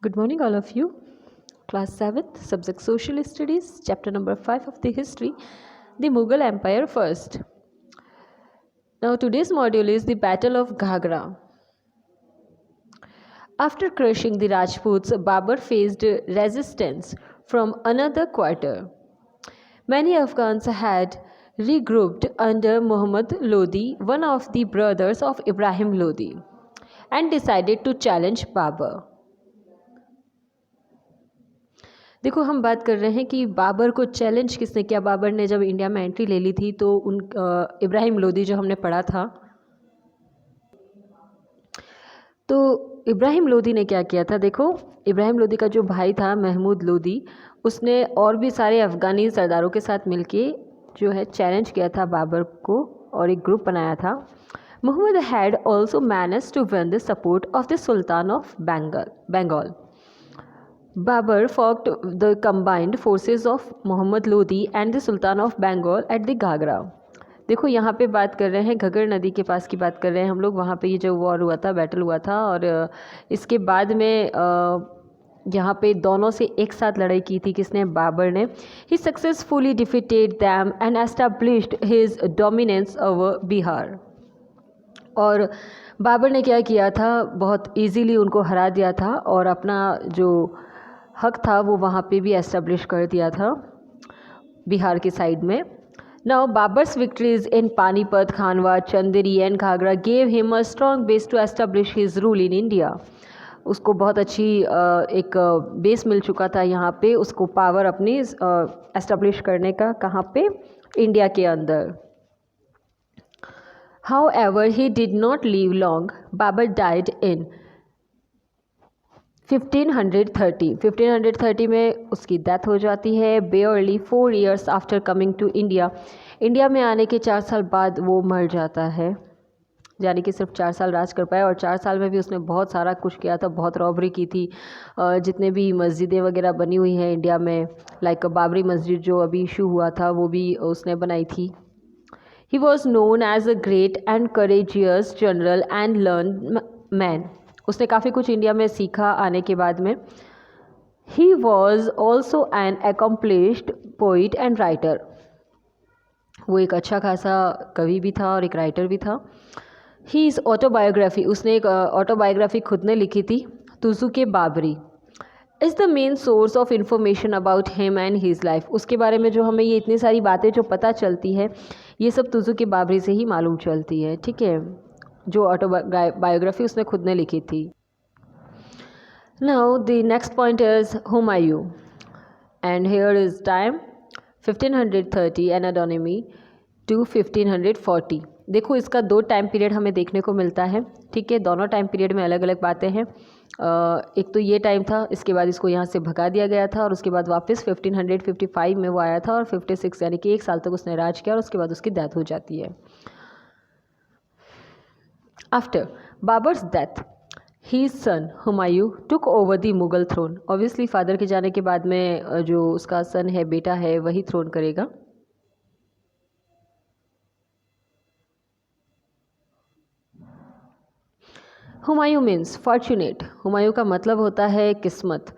Good morning, all of you. Class 7th, subject Social Studies, chapter number 5 of the history, the Mughal Empire first. Now, today's module is the Battle of Ghagra. After crushing the Rajputs, Babur faced resistance from another quarter. Many Afghans had regrouped under Muhammad Lodi, one of the brothers of Ibrahim Lodi, and decided to challenge Babur. देखो, हम बात कर रहे हैं कि बाबर को challenge किसने किया। बाबर ने जब इंडिया में एंट्री ले ली थी तो इब्राहिम लोदी जो हमने पढ़ा था, तो इब्राहिम लोदी ने क्या किया था। देखो, इब्राहिम लोदी का जो भाई था महमूद लोदी, उसने और भी सारे अफ़गानी सरदारों के साथ मिलके जो है चैलेंज किया था बाबर को और एक ग्रुप बनाया था। Mohammed had also manage to win the support of the sultan of Bengal. Babur fought the combined forces of Muhammad Lodi and the Sultan of Bengal at the Ghagra. देखो, यहाँ पे बात कर रहे हैं घग्गर नदी के पास की बात कर रहे हैं हम लोग। वहाँ पे ये जो वॉर हुआ था, बैटल हुआ था, और इसके बाद में यहाँ पे दोनों से एक साथ लड़ाई की थी किसने, बाबर ने. He successfully defeated them and established his dominance over Bihar. और बाबर ने क्या किया था, बहुत इजीली उनको हरा दिया था और अपना जो हक था वो वहाँ पे भी एस्टेब्लिश कर दिया था बिहार के साइड में. Now Babur's victories in Panipat, Khanwa, Chanderi and Ghaghra gave him a strong base to establish his rule in India. उसको बहुत अच्छी एक बेस मिल चुका था यहाँ पे, उसको पावर अपनी एस्टेब्लिश करने का. कहाँ पे, इंडिया के अंदर. However, he did not live long. Babur died in 1530. 1530 में उसकी डेथ हो जाती है. Barely 4 years after coming to India. India में आने के 4 साल बाद वो मर जाता है, यानी कि सिर्फ 4 साल राज कर पाया. और 4 साल में भी उसने बहुत सारा कुछ किया था, बहुत रॉबरी की थी. जितने भी मस्जिदें वगैरह बनी हुई हैं इंडिया में, लाइक बाबरी मस्जिद जो अभी इशू हुआ था वो भी उसने बनाई थी. He was known as a great and courageous general and learned man. उसने काफ़ी कुछ इंडिया में सीखा आने के बाद में. He was also an accomplished poet and writer. वो एक अच्छा खासा कवि भी था और एक राइटर भी था. His autobiography, उसने एक ऑटोबायोग्राफी खुद ने लिखी थी, Tuzuk Babri, is the main source of information about him and his life. उसके बारे में जो हमें ये इतनी सारी बातें जो पता चलती है, ये सब तुजुक बाबरी से ही मालूम चलती है. ठीक है, जो ऑटोबायोग्राफी उसने खुद ने लिखी थी. Now the next point is Humayun, and here is time 1530 anno domini to 1540. देखो, इसका 2 टाइम पीरियड हमें देखने को मिलता है. ठीक है, दोनों टाइम पीरियड में अलग अलग बातें हैं. एक तो ये टाइम था, इसके बाद इसको यहाँ से भगा दिया गया था और उसके बाद वापस 1555 में वो आया था और 56 यानी कि 1 साल तक उसने राज किया और उसके बाद उसकी डेथ हो जाती है. After Babur's death, his son Humayun took over the Mughal throne. Obviously father के जाने के बाद में जो उसका सन है, बेटा है, वही थ्रोन करेगा. Humayun means fortunate. हुमायूं का मतलब होता है किस्मत,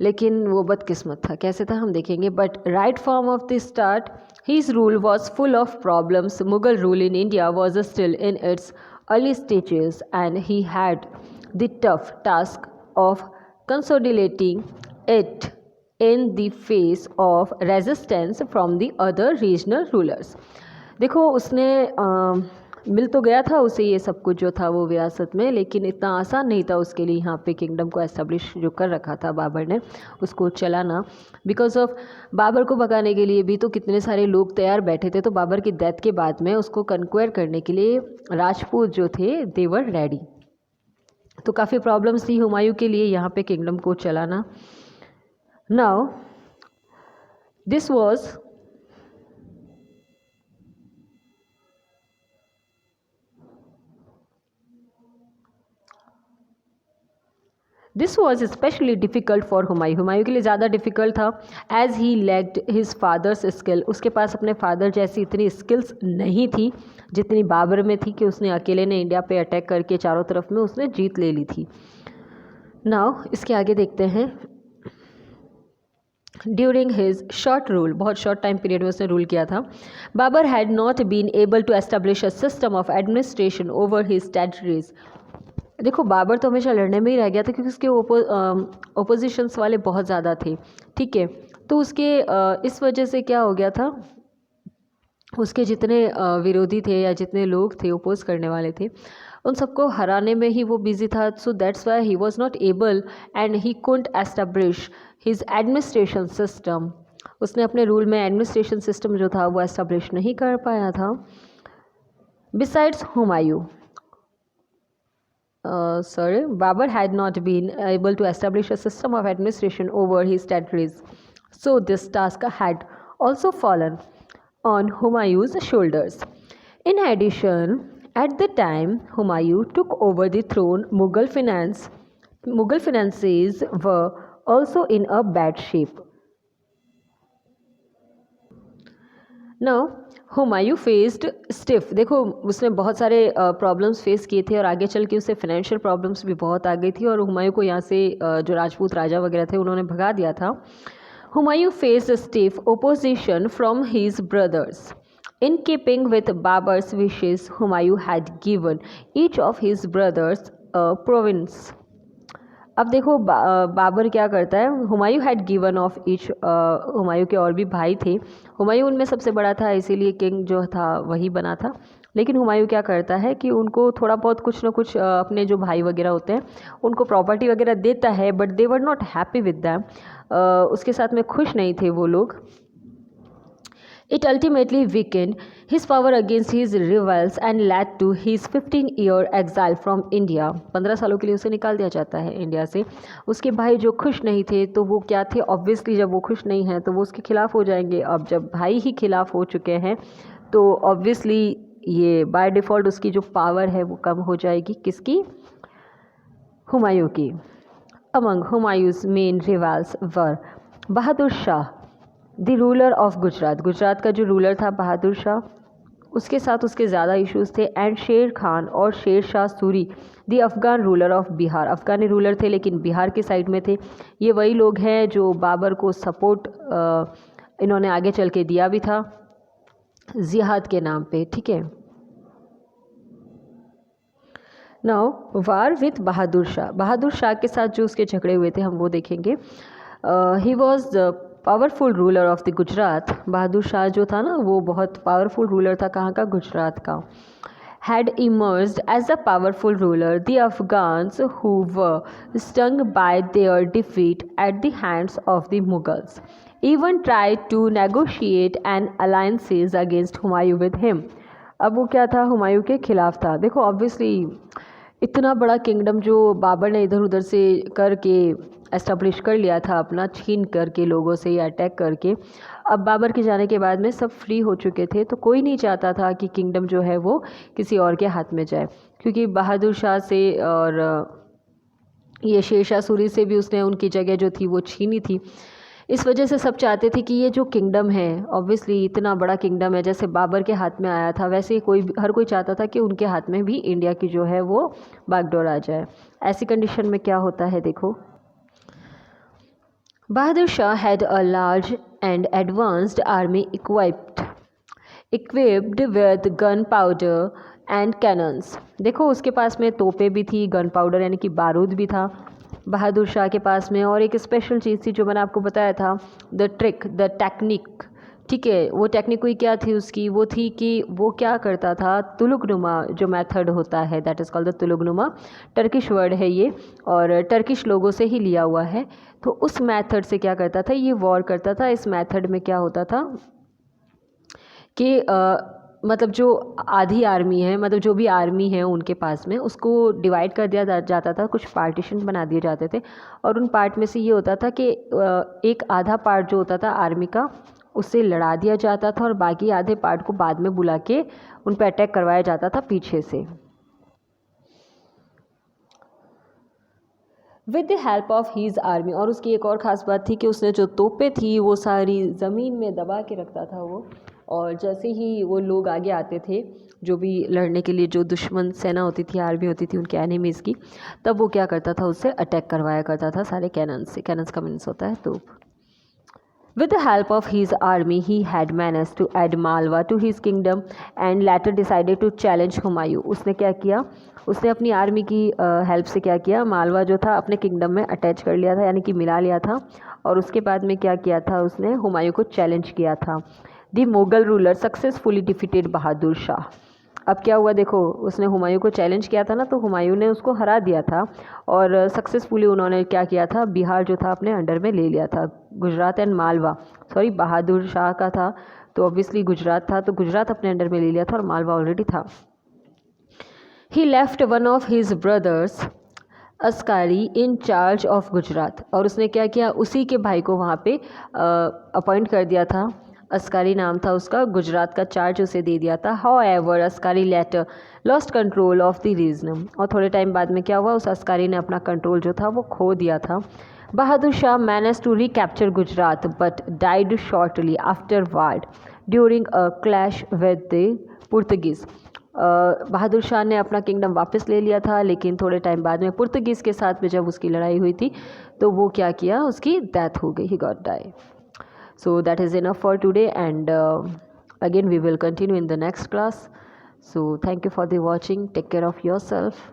लेकिन वो बदकिस्मत था. कैसे था हम देखेंगे. But right from of the start his rule was full of problems. Mughal rule in India was still in its early stages and he had the tough task of consolidating it in the face of resistance from the other regional rulers. देखो, उसने मिल तो गया था उसे ये सब कुछ जो था वो विरासत में, लेकिन इतना आसान नहीं था उसके लिए यहाँ पे किंगडम को एस्टेब्लिश जो कर रखा था बाबर ने, उसको चलाना. बिकॉज ऑफ बाबर को भगाने के लिए भी तो कितने सारे लोग तैयार बैठे थे. तो बाबर की डेथ के बाद में उसको कन्क्वायर करने के लिए राजपूत जो थे दे वर रेडी. तो काफ़ी प्रॉब्लम्स थी हुमायूं के लिए यहाँ पे किंगडम को चलाना. Now this was this was specially difficult for Humayun. Humayun के लिए ज़्यादा डिफ़िकल्ट था. As he lacked his father's skill. उसके पास अपने फादर जैसी इतनी स्किल्स नहीं थी जितनी बाबर में थी, कि उसने अकेले ने इंडिया पे अटैक करके चारों तरफ में उसने जीत ले ली थी. नाउ इसके आगे देखते हैं। ड्यूरिंग हिज शॉर्ट रूल, बहुत शॉर्ट टाइम पीरियड में उसने रूल किया था, Babur had not been able to establish a system of administration over his territories. देखो बाबर तो हमेशा लड़ने में ही रह गया था क्योंकि उसके ओपोजिशंस वाले बहुत ज़्यादा थे, ठीक है। तो उसके इस वजह से क्या हो गया था, उसके जितने विरोधी थे या जितने लोग थे ओपोज करने वाले थे, उन सबको हराने में ही वो बिजी था। So that's why he was not able and he कुंट establish his administration system. उसने अपने रूल में एडमिनिस्ट्रेशन सिस्टम जो था वो एस्टेब्लिश नहीं कर पाया था। Besides Humayun, Babur had not been able to establish a system of administration over his territories, so this task had also fallen on Humayun's shoulders. In addition, at the time Humayun took over the throne, Mughal finances were also in a bad shape. Now, Humayun faced stiff, देखो उसने बहुत सारे problems face किए थे और आगे चल के उसे फाइनेंशियल प्रॉब्लम्स भी बहुत आ गई थी और हुमायूं को यहाँ से जो राजपूत राजा वगैरह थे उन्होंने भगा दिया था। Humayun faced stiff opposition from his brothers. In keeping with Babar's wishes, Humayun had given each of his brothers a province. अब देखो बाबर क्या करता है, Humayun had given of each, Humayun के और भी भाई थे, हुमायूं उनमें सबसे बड़ा था इसीलिए किंग जो था वही बना था। लेकिन हुमायूं क्या करता है कि उनको थोड़ा बहुत कुछ ना कुछ अपने जो भाई वगैरह होते हैं उनको प्रॉपर्टी वगैरह देता है, but they were not happy with them, उसके साथ में खुश नहीं थे वो लोग। It ultimately weakened his power against his rivals and led to his 15-year exile from India. 15 सालों के लिए उसे निकाल दिया जाता है इंडिया से। उसके भाई जो खुश नहीं थे तो वो क्या थे, ऑब्वियसली जब वो खुश नहीं हैं तो वो उसके खिलाफ हो जाएंगे। अब जब भाई ही खिलाफ हो चुके हैं तो ऑब्वियसली ये बाय डिफ़ॉल्ट उसकी जो पावर है वो कम हो जाएगी। किसकी? हुमायूं की। Among Humayun's main rivals were Bahadur Shah, the ruler of Gujarat, Gujarat का जो रूलर था बहादुर शाह, उसके साथ उसके ज़्यादा इश्यूज थे, एंड शेर खान और Sher Shah Suri, the Afghan ruler of Bihar, Afghani ruler थे लेकिन बिहार के साइड में थे। ये वही लोग हैं जो बाबर को सपोर्ट इन्होंने आगे चल के दिया भी था जिहाद के नाम पे, ठीक है। Now war with Bahadur Shah, Bahadur Shah के साथ जो उसके झगड़े हुए थे हम वो देखेंगे। He was powerful ruler of the Gujarat, Bahadur Shah जो था ना वो बहुत पावरफुल रूलर था, कहाँ का? गुजरात का। Had emerged as a powerful ruler, the Afghans who were stung by their defeat at the hands of the Mughals even tried to negotiate an alliances against Humayun with him. अब वो क्या था? हुमायूं के खिलाफ था। देखो ऑब्वियसली इतना बड़ा किंगडम जो बाबर ने इधर उधर से करके एस्टेब्लिश कर लिया था अपना, छीन करके लोगों से या अटैक करके, अब बाबर के जाने के बाद में सब फ्री हो चुके थे तो कोई नहीं चाहता था कि किंगडम जो है वो किसी और के हाथ में जाए, क्योंकि बहादुर शाह से और ये शेर शाह सूरी से भी उसने उनकी जगह जो थी वो छीनी थी। इस वजह से सब चाहते थे कि ये जो किंगडम है, ऑब्वियसली इतना बड़ा किंगडम है, जैसे बाबर के हाथ में आया था वैसे ही हर कोई चाहता था कि उनके हाथ में भी इंडिया की जो है वो बागडोर आ जाए। ऐसी कंडीशन में क्या होता है देखो, Bahadur Shah had a large and advanced army equipped with gunpowder and cannons. देखो उसके पास में तोपें भी थी, गन पाउडर यानी कि बारूद भी था बहादुर शाह के पास में, और एक स्पेशल चीज़ थी जो मैंने आपको बताया था, द टेक्निक, ठीक है। वो टेक्निक हुई क्या थी उसकी, वो थी कि वो क्या करता था, तुलुगनुमा जो मेथड होता है, that is called the Tulughma, Turkish word है ये और टर्किश लोगों से ही लिया हुआ है। तो उस मेथड से क्या करता था, ये वॉर करता था। इस मेथड में क्या होता था कि मतलब जो आधी आर्मी है, मतलब जो भी आर्मी है उनके पास में, उसको डिवाइड कर दिया जाता था, कुछ पार्टीशन बना दिए जाते थे, और उन पार्ट में से ये होता था कि एक आधा पार्ट जो होता था आर्मी का उससे लड़ा दिया जाता था और बाकी आधे पार्ट को बाद में बुला के उन पर अटैक करवाया जाता था पीछे से। With the help of his army, और उसकी एक और ख़ास बात थी कि उसने जो तोपें थी वो सारी ज़मीन में दबा के रखता था वो, और जैसे ही वो लोग आगे आते थे, जो भी लड़ने के लिए, जो दुश्मन सेना होती थी, आर्मी होती थी उनके एनिमीज़ की, तब वो क्या करता था, उससे अटैक करवाया करता था सारे कैनन्स से। कैनन्स का मीन्स होता है तोप। With the help of his army, he had managed to add Malwa to his kingdom and later decided to challenge Humayun. उसने क्या किया, उसने अपनी आर्मी की हेल्प से क्या किया, मालवा जो था अपने किंगडम में अटैच कर लिया था, यानी कि मिला लिया था। और उसके बाद में क्या किया था, उसने हुमायूं को चैलेंज किया था। The Mughal ruler successfully defeated Bahadur Shah. अब क्या हुआ देखो, उसने हुमायूं को चैलेंज किया था ना, तो हुमायूं ने उसको हरा दिया था और सक्सेसफुली उन्होंने क्या किया था, बिहार जो था अपने अंडर में ले लिया था। गुजरात एंड मालवा, सॉरी बहादुर शाह का था तो ऑब्वियसली गुजरात था, तो गुजरात अपने अंडर में ले लिया था और मालवा ऑलरेडी था। He left one of his brothers Askari in charge of Gujarat. और उसने क्या किया, उसी के भाई को वहाँ पे अपॉइंट कर दिया था। अस्कारी नाम था उसका, गुजरात का चार्ज उसे दे दिया था। However Askari later lost control of the region. और थोड़े टाइम बाद में क्या हुआ, उस अस्कारी ने अपना कंट्रोल जो था वो खो दिया था। Bahadur Shah manage to recapture Gujarat but died shortly afterward during a clash with the Portuguese. Bahadur Shah ने अपना किंगडम वापस ले लिया था, लेकिन थोड़े टाइम बाद में पुर्तगीज़ के साथ में जब उसकी लड़ाई हुई थी तो वो क्या किया, उसकी डेथ हो गई, he got die. So that is enough for today, and again we will continue in the next class. So thank you for the watching. Take care of yourself.